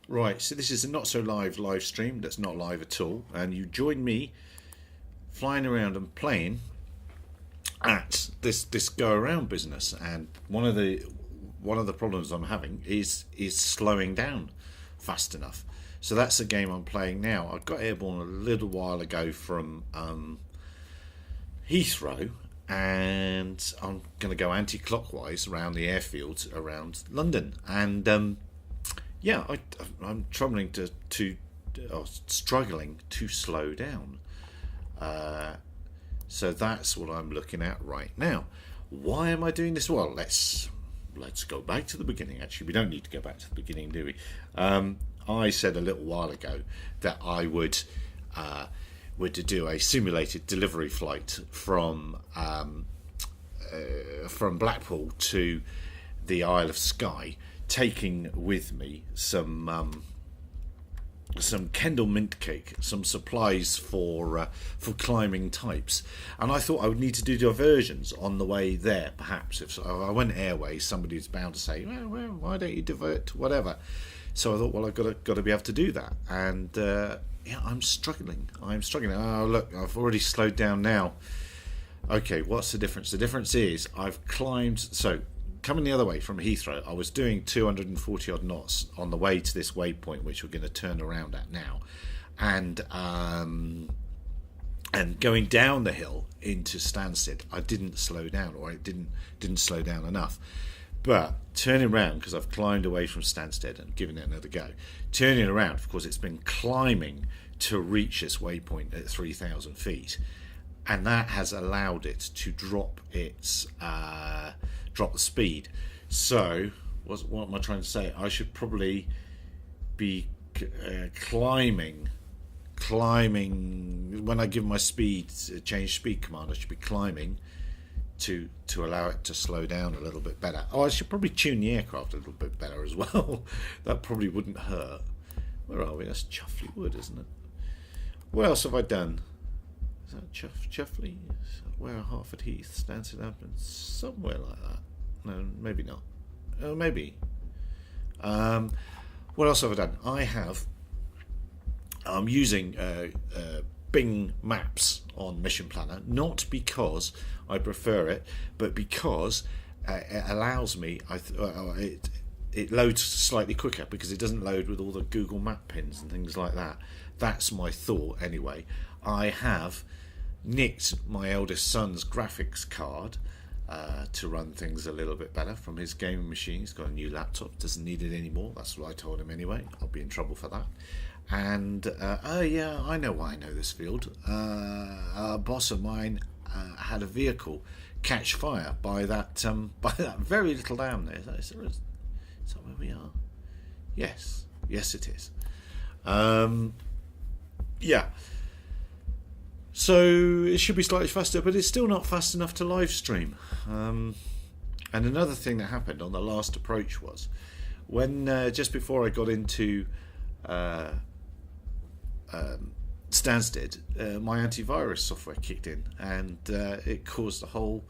Right, so this is a not so live stream that's not live at all, and you join me flying around and playing at this go around business. And one of the problems I'm having is slowing down fast enough. So that's the game I'm playing now. I got airborne a little while ago from Heathrow, and I'm going to go anti-clockwise around the airfields around London. And yeah, I'm struggling to slow down. So that's what I'm looking at right now. Why am I doing this? Well, let's go back to the beginning. Actually, we don't need to go back to the beginning, do we? I said a little while ago that I would to do a simulated delivery flight from Blackpool to the Isle of Skye, taking with me some Kendall mint cake, some supplies for climbing types, and I thought I would need to do diversions on the way there. Perhaps if I went airways, somebody's bound to say, well, why don't you divert to whatever? So I thought, well, I've got to be able to do that, and yeah, I'm struggling. Oh, look, I've already slowed down now. Okay, what's the difference? The difference is I've climbed. So coming the other way from Heathrow, I was doing 240 odd knots on the way to this waypoint, which we're going to turn around at now, and going down the hill into Stansted, I didn't slow down, or I didn't slow down enough. But turning around, because I've climbed away from Stansted and given it another go, turning around, of course, it's been climbing to reach this waypoint at 3,000 feet, and that has allowed it to drop its drop the speed. So what am I trying to say? I should probably be climbing when I give my speed change speed command. I should be climbing to allow it to slow down a little bit better. I should probably tune the aircraft a little bit better as well. That probably wouldn't hurt. Where are we? That's Chuffley Wood, isn't it? What else have I done? Is that Chuffley? Where are Hertford Heath? Stansted Upton? Somewhere like that. No, maybe not. Oh, maybe. What else have I done? I'm using Bing Maps on Mission Planner, not because I prefer it, but because it allows me. It loads slightly quicker because it doesn't load with all the Google Map pins and things like that. That's my thought anyway. I have nicked my eldest son's graphics card to run things a little bit better from his gaming machine. He's got a new laptop, doesn't need it anymore. That's what I told him anyway. I'll be in trouble for that. And oh yeah, I know why I know this field. A boss of mine had a vehicle catch fire by that very little dam there. Is that where we are? Yes, it is. Yeah. So it should be slightly faster, but it's still not fast enough to live stream. And another thing that happened on the last approach was when just before I got into Stansted, my antivirus software kicked in, and it caused a whole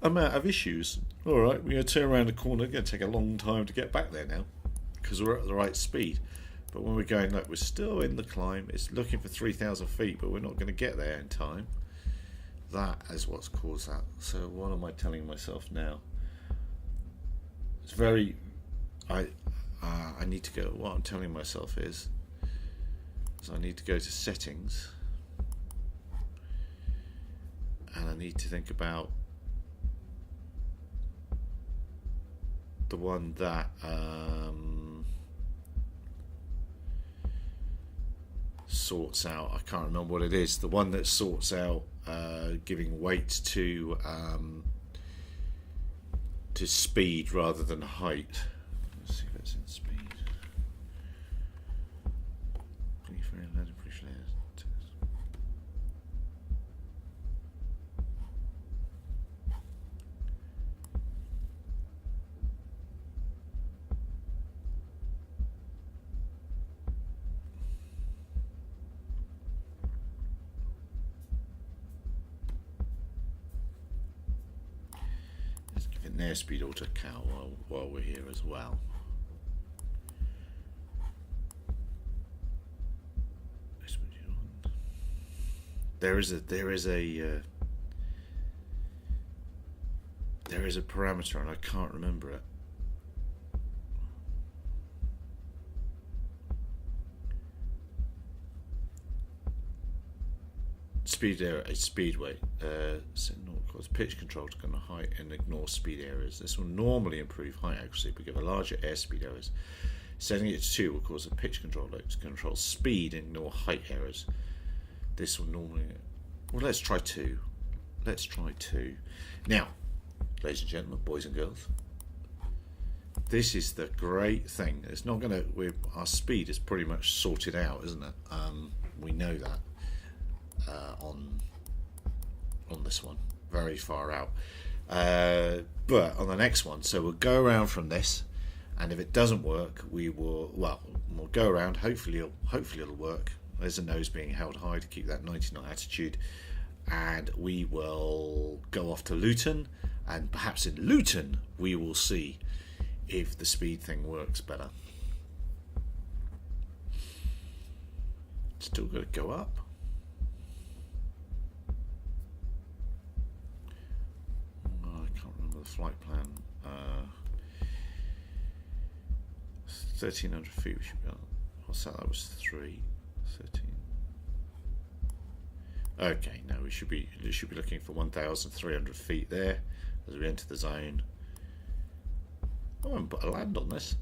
amount of issues. All right, we're going to turn around the corner. It's going to take a long time to get back there now because we're at the right speed. But when we're going, look, we're still in the climb. It's looking for 3,000 feet, but we're not going to get there in time. That is what's caused that. So what am I telling myself now? It's very. I need to go. What I'm telling myself is I need to go to settings, and I need to think about the one that sorts out. I can't remember what it is. The one that sorts out giving weight to speed rather than height. Let's see if it's in speed. Let's give it an airspeed auto count while we're here as well. there is a parameter and I can't remember it. Speed area, speedway. Set naught cause pitch control to control height and ignore speed errors. This will normally improve height accuracy but give a larger airspeed errors. Setting it to 2 will cause a pitch control loop to control speed and ignore height errors. This will normally... Well, let's try 2. Let's try 2. Now, ladies and gentlemen, boys and girls, this is the great thing. It's not going to... Our speed is pretty much sorted out, isn't it? We know that on this one. Very far out. But on the next one, so we'll go around from this, and if it doesn't work, we'll go around. Hopefully it'll work. There's a nose being held high to keep that 90 knot attitude, and we will go off to Luton, and perhaps in Luton we will see if the speed thing works better. Still got to go up. I can't remember the flight plan. 1,300 feet we should be on. What's that? That was 3. 13. Okay, no, we should be looking for 1,300 feet there as we enter the zone. I haven't put a land on this.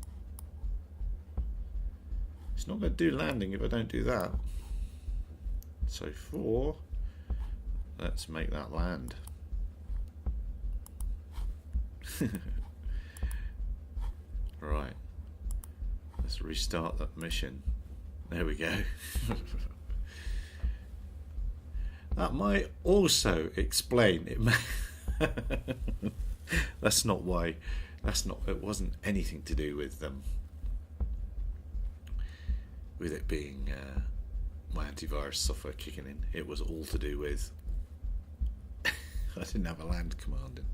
It's not going to do landing if I don't do that. So 4. Let's make that land. Right. Let's restart that mission. There we go. That might also explain it. That's not why. It wasn't anything to do with it being my antivirus software kicking in. It was all to do with I didn't have a land command in.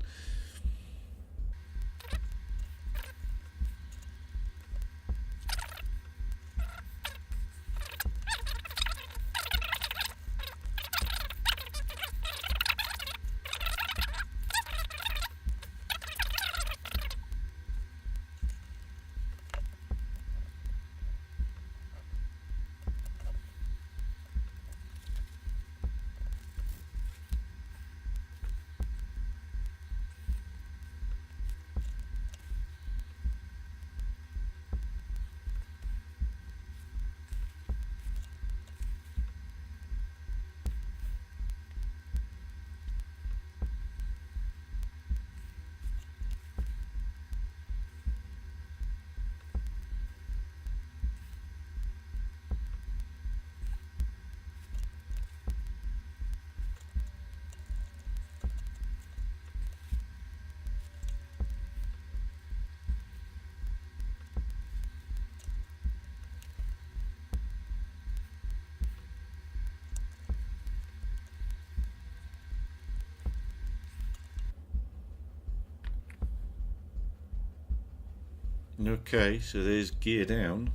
Okay, so there's gear down.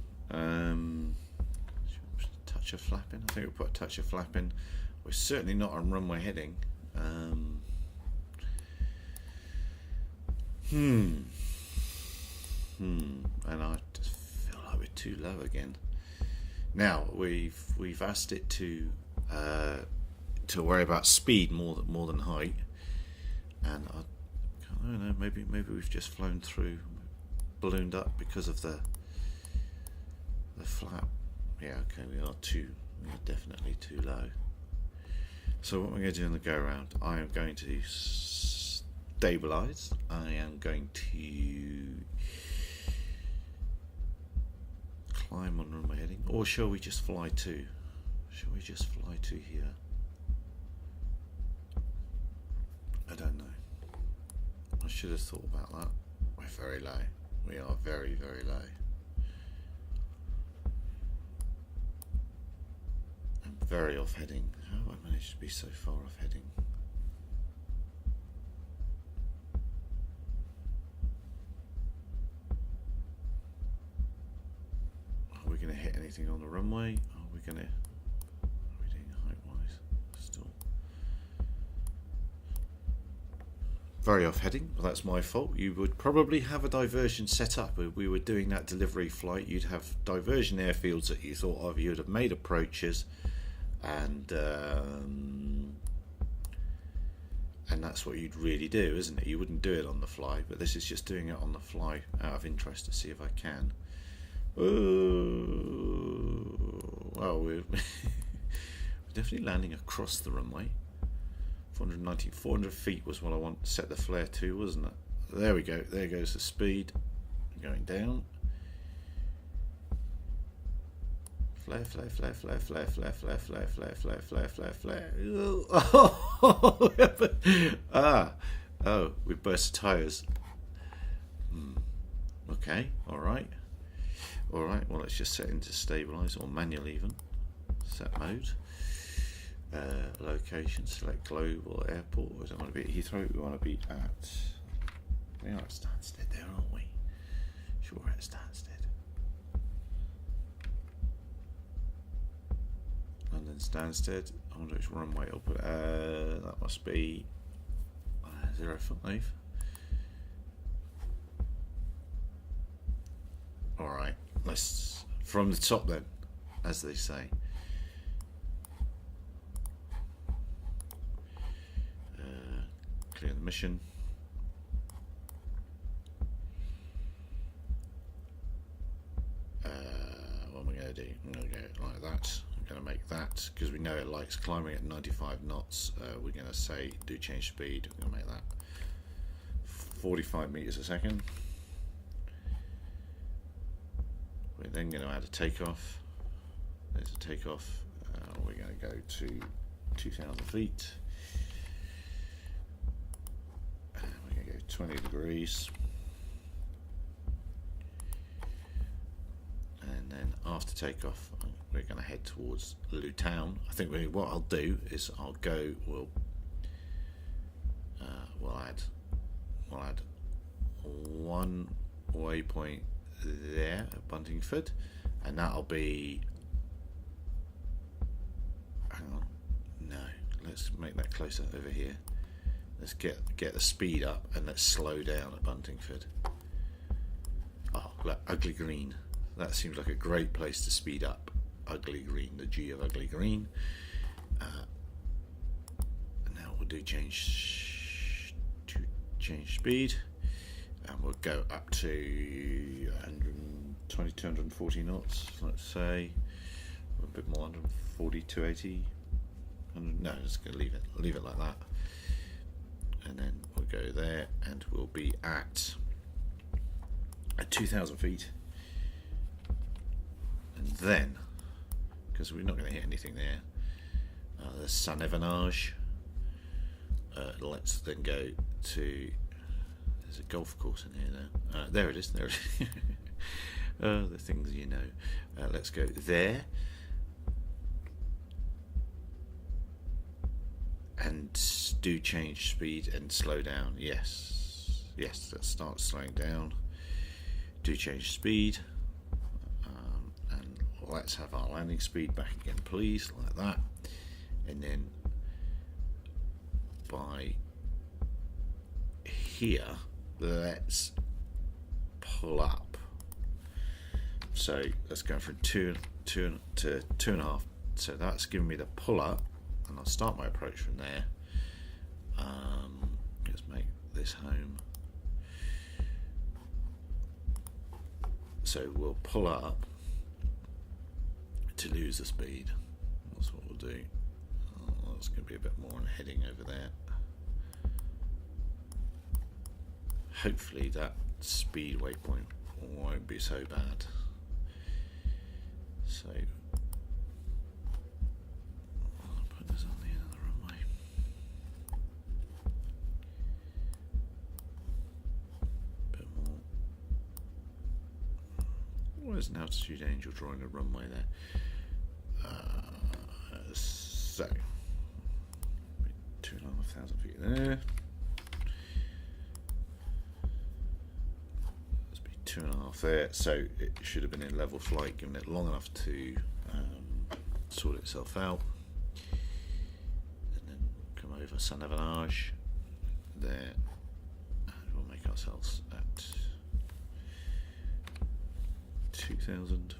Touch of flapping. I think we'll put a touch of flapping. We're certainly not on runway heading. And I just feel like we're too low again. Now we've asked it to worry about speed more than height, and I don't know. Maybe we've just flown through. Ballooned up because of the flap. Yeah, okay, we are definitely too low. So what we're going to do in the go round, I am going to stabilize. I am going to climb on runway heading, or shall we just fly to? Shall we just fly to here? I don't know. I should have thought about that. We're very low. We are very, very low. I'm very off heading. How have I managed to be so far off heading? Are we going to hit anything on the runway? Are we doing height wise? Still very off-heading. Well, that's my fault. You would probably have a diversion set up. If we were doing that delivery flight, you'd have diversion airfields that you thought of. You'd have made approaches, and that's what you'd really do, isn't it? You wouldn't do it on the fly, but this is just doing it on the fly out of interest to see if I can. Oh, well, we're definitely landing across the runway. 400 feet was what I want to set the flare to, wasn't it? There we go. There goes the speed. Going down. Flare, flare, flare, flare, flare, flare, flare, flare, flare, flare, flare, flare, flare. Oh, we burst the tyres. Okay, alright. Alright, well, let's just set into stabilise, or manual even. Set mode. Location, select global airport. We don't want to be at Heathrow, we want to be at. We are at Stansted there, aren't we? Sure, we're at Stansted. London Stansted. I wonder which runway I'll put. That must be 0.5. Alright, let's from the top then, as they say. Clear the mission. What am I going to do? I'm going to go like that. I'm going to make that, because we know it likes climbing at 95 knots. We're going to say do change speed. We're going to make that 45 meters a second. We're then going to add a takeoff. There's a takeoff. We're going to go to 2,000 feet. We're going to go 20 degrees. And then after takeoff, we're going to head towards Luton. I think what I'll do is we'll add one waypoint there at Buntingford, and that'll be, hang on, no, let's make that closer over here. Let's get the speed up, and let's slow down at Buntingford. Oh, look, Ugly Green. That seems like a great place to speed up. Ugly Green, the G of Ugly Green. Now we'll do change speed, and we'll go up to 120, 240 knots. Let's say a bit more, 140, 280. No, just gonna leave it like that. And then we'll go there, and we'll be at 2,000 feet. And then, because we're not going to hit anything there, there's San Evanage. Let's then go to, there's a golf course in here now. There it is, there it is. The things you know. Let's go there. And do change speed and slow down. Yes, let's start slowing down. Do change speed. And let's have our landing speed back again, please, like that. And then by here, let's pull up. So let's go from 2 to 2.5. So that's giving me the pull up, and I'll start my approach from there. Let's make this home. So we'll pull up to lose the speed. That's what we'll do. Oh, that's going to be a bit more on heading over there. Hopefully that speed waypoint won't be so bad. So I'll put this on the end of the runway. A bit more. Where's an altitude angel drawing a runway there? So 2,500 feet there. Let's be 2.5 there. So it should have been in level flight, given it long enough to sort itself out. And then come over San Evanage there. ourselves at 2,000.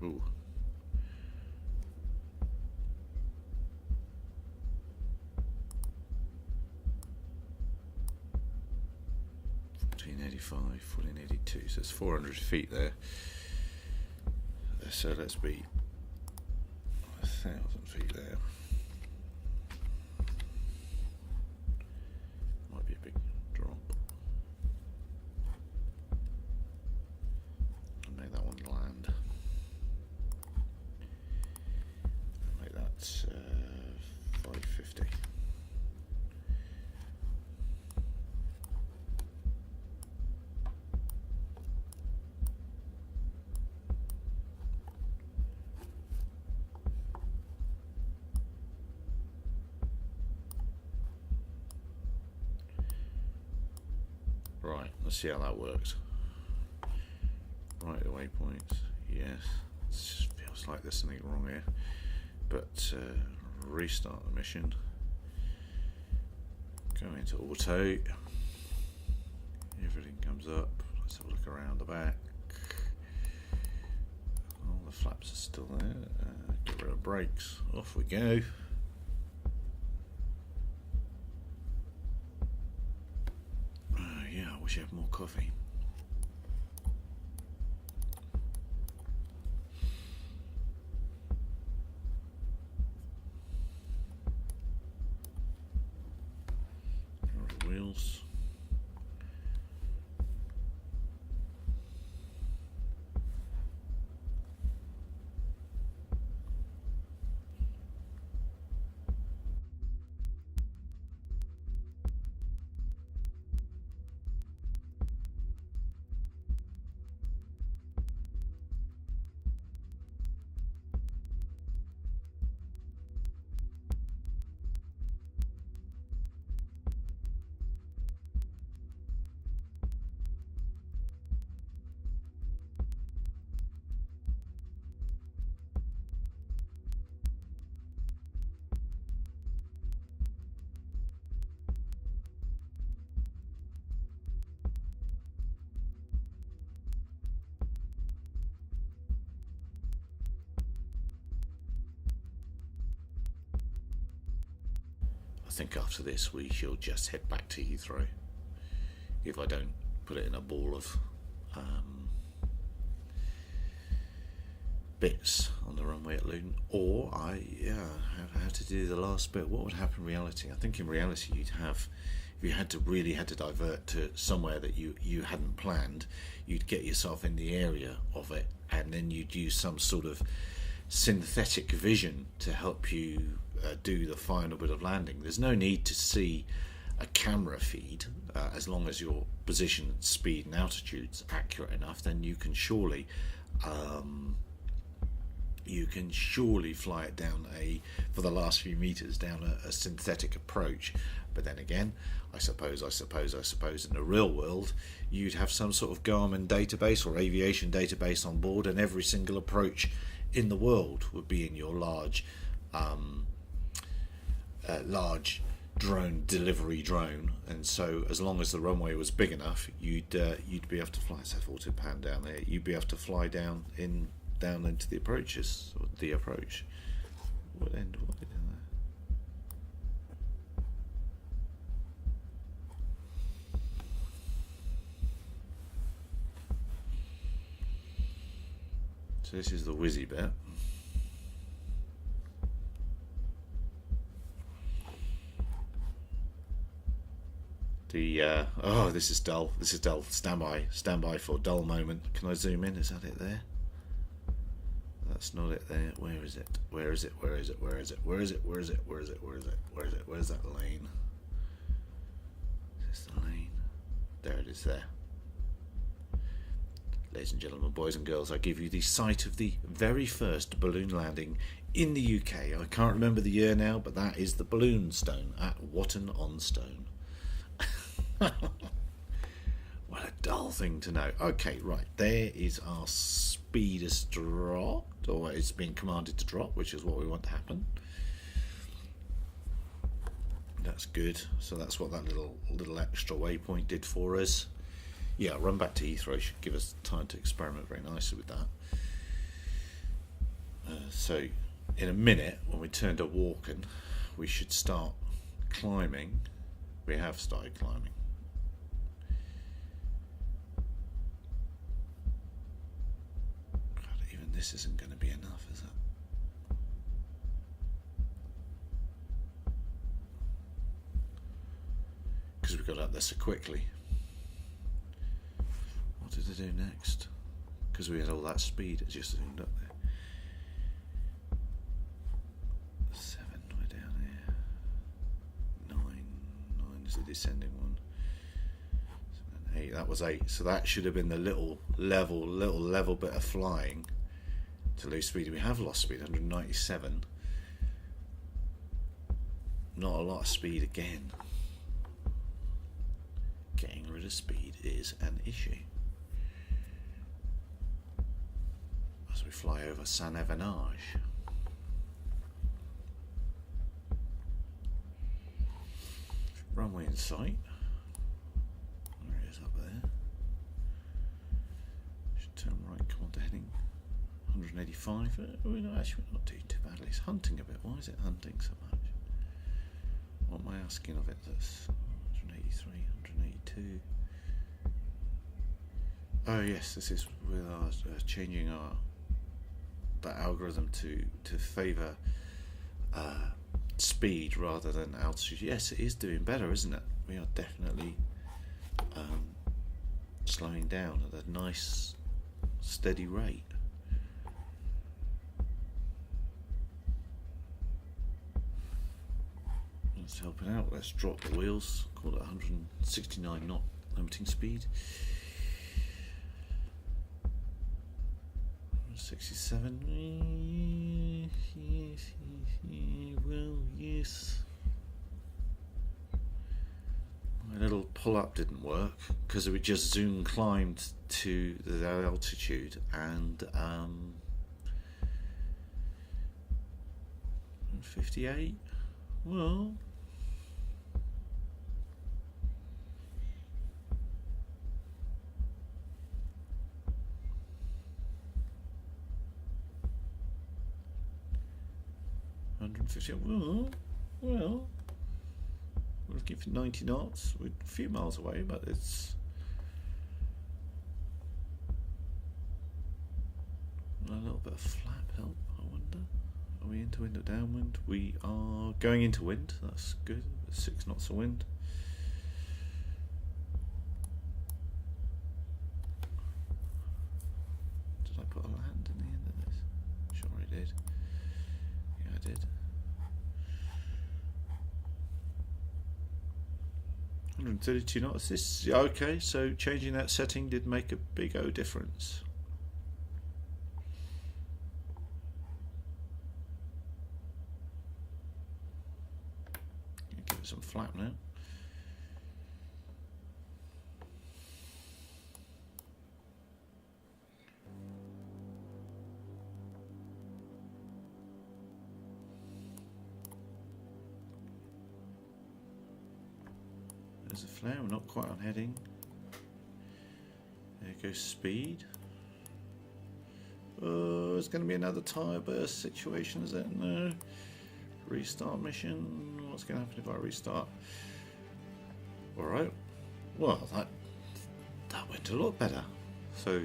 Ooh. $14.82, so it's 400 feet there. So let's be 1,000 feet there. Might be a big drop. I'll make that one land. I'll make that 550. Right, let's see how that works. Right, the waypoints, yes. It just feels like there's something wrong here. But restart the mission. Go into auto. Everything comes up. Let's have a look around the back. All the flaps are still there. Get rid of brakes. Off we go. Yeah, I wish I had more coffee. There are the wheels. I think after this we shall just head back to Heathrow, if I don't put it in a ball of bits on the runway at Luton, or I have to do the last bit. What would happen in reality? I think in reality you'd have, if you had to divert to somewhere that you hadn't planned, you'd get yourself in the area of it, and then you'd use some sort of synthetic vision to help you do the final bit of landing. There's no need to see a camera feed, as long as your position, speed and altitude's accurate enough, then you can surely fly it down for the last few meters down a synthetic approach. But then again, I suppose in the real world you'd have some sort of Garmin database or aviation database on board, and every single approach in the world would be in your large delivery drone. And so as long as the runway was big enough, you'd be able to fly. It's £40 down there. You'd be able to fly down into the approaches, or the approach. What end? What is in there? So this is the whizzy bit. This is dull. This is dull. Stand by for a dull moment. Can I zoom in? Is that it there? That's not it there. Where is it? Where is it? Where is it? Where is it? Where is it? Where is it? Where is it? Where is it? Where is it? Where's that lane? Is this the lane? There it is there. Ladies and gentlemen, boys and girls, I give you the site of the very first balloon landing in the UK. I can't remember the year now, but that is the Balloon Stone at Watton-on-Stone. little thing to know. Okay, right, there is our speed has dropped, or it's been commanded to drop, which is what we want to happen. That's good. So that's what that little extra waypoint did for us. Yeah, run back to Heathrow should give us time to experiment very nicely with that. So in a minute, when we turn to walking, we should start climbing. We have started climbing. God, even this isn't going to be enough, is it? Because we got up there so quickly. What did I do next? Because we had all that speed, it just zoomed up there. 7, we're down here. 9 is the descending one. 7, 8, that was 8. So that should have been the little level bit of flying to lose speed. We have lost speed, 197. Not a lot of speed again. Getting rid of speed is an issue. As we fly over Saint-Evenage. Runway in sight. There it is up there. Should turn right, come on to heading 185. We're not doing too badly. It's hunting a bit. Why is it hunting so much? What am I asking of it? That's 183, 182. Oh yes, this is with our changing our algorithm to favour speed rather than altitude. Yes, it is doing better, isn't it? We are definitely slowing down at a nice steady rate. Let's help it out. Let's drop the wheels. Call it 169 knot limiting speed. 67. Well, yes. My little pull-up didn't work because it just zoom climbed to the altitude and 58. Well. Well, we're looking for 90 knots. We're a few miles away, but it's a little bit of flap help, I wonder. Are we into wind or downwind? We are going into wind, that's good. 6 knots of wind. Did I put a land in the end of this? Sure I did. Yeah, I did. 132 knots. This okay, so changing that setting did make a big O difference. Give it some flap now. There's a flare, we're not quite on heading. There goes speed. Oh, it's going to be another tyre burst situation, is it? No. Restart mission. What's going to happen if I restart? Alright. Well, that went a lot better. So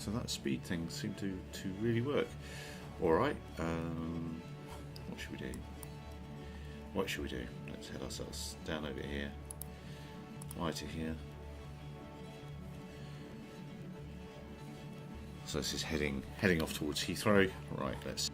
that speed thing seemed to really work. Alright. What should we do? What should we do? Let's head ourselves down over here. Fly to here. So this is heading off towards Heathrow. Right, let's.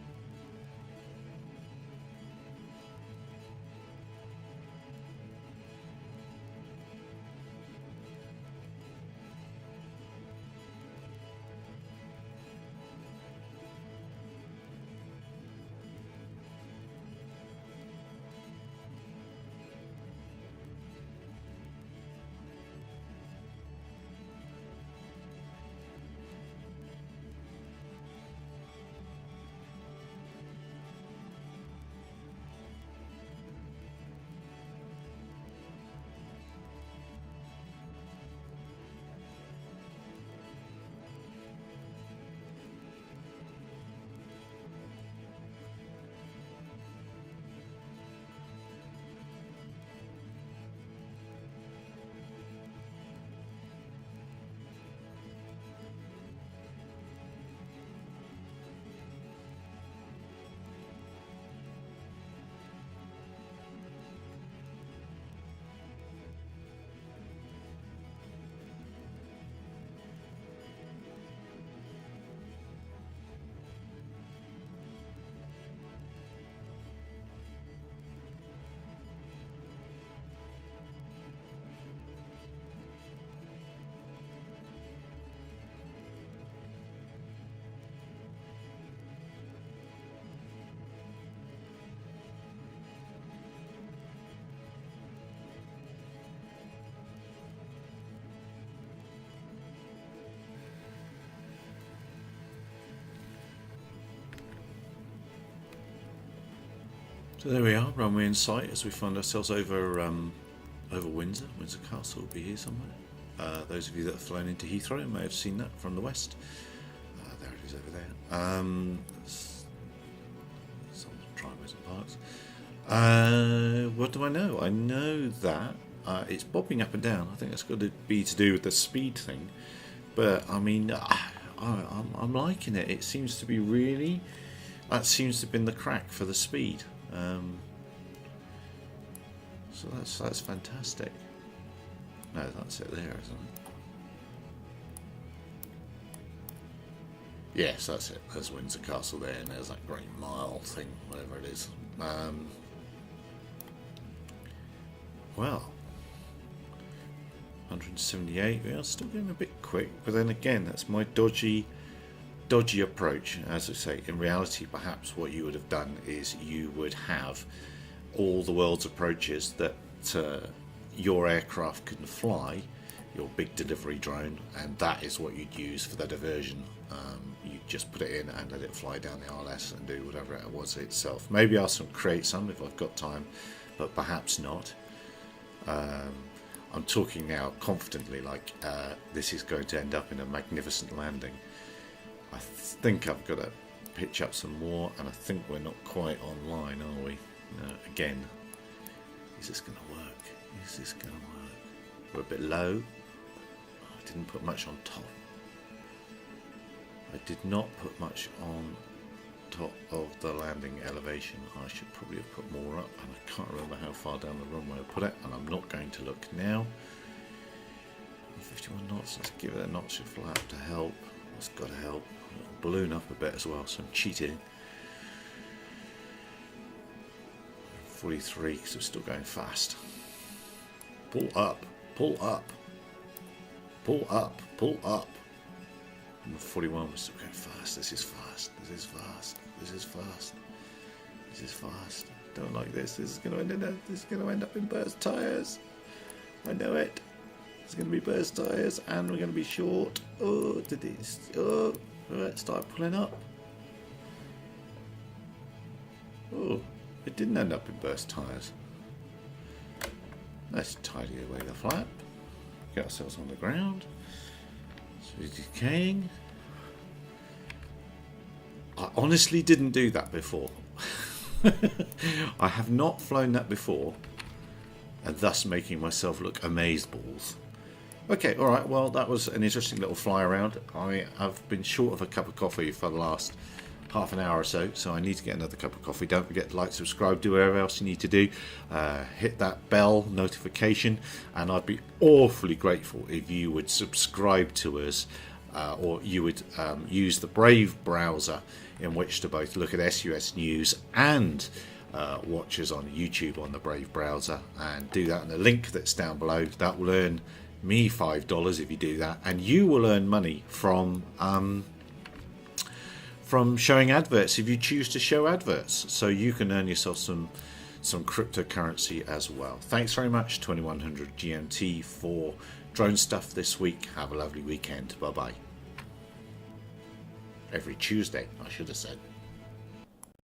So there we are, runway in sight as we find ourselves over Windsor. Windsor Castle will be here somewhere. Those of you that have flown into Heathrow may have seen that from the west. There it is over there. Some driveways and parks. What do I know? I know that it's bobbing up and down. I think that's got to be to do with the speed thing. But I mean, I'm liking it. It seems to be really. That seems to have been the crack for the speed. So that's fantastic. No, that's it there, isn't it? Yes, that's it. There's Windsor Castle there, and there's that great mile thing, whatever it is. Well, 178. We are still going a bit quick, but then again, that's my dodgy approach. As I say, in reality, perhaps what you would have done is you would have all the world's approaches that your aircraft can fly, your big delivery drone, and that is what you'd use for the diversion. You just put it in and let it fly down the RLS and do whatever it was itself. Maybe I'll create some if I've got time, but perhaps not. I'm talking now confidently, like this is going to end up in a magnificent landing. I think I've got to pitch up some more, and I think we're not quite online, are we? No, again, is this going to work? Is this going to work? We're a bit low. I didn't put much on top. I did not put much on top of the landing elevation. I should probably have put more up, and I can't remember how far down the runway I put it, and I'm not going to look now. 51 knots, let's give it a notch of flap to help. That's got to help. It'll balloon up a bit as well, so I'm cheating. 43, because we're still going fast. Pull up, pull up, pull up, pull up. And 41, we're still going fast. This is fast. This is fast. This is fast. This is fast. Don't like this. This is going to end up in burst tires. I know it. It's going to be burst tires, and we're going to be short. Oh, did this? Oh, let's start pulling up. Oh, it didn't end up in burst tires. Let's tidy away the flap. Get ourselves on the ground. So it's decaying. I honestly didn't do that before. I have not flown that before, and thus making myself look amazeballs. Okay, alright, well that was an interesting little fly around. I have been short of a cup of coffee for the last half an hour or so, so I need to get another cup of coffee. Don't forget to like, subscribe, do whatever else you need to do. Hit that bell notification, and I'd be awfully grateful if you would subscribe to us, or you would use the Brave browser in which to both look at SUS News and watch us on YouTube on the Brave browser, and do that in the link that's down below. That will earn me $5 if you do that, and you will earn money from showing adverts if you choose to show adverts, so you can earn yourself some cryptocurrency as well. Thanks very much, 2100 GMT, for drone stuff this week. Have a lovely weekend. Bye bye. Every Tuesday, I should have said.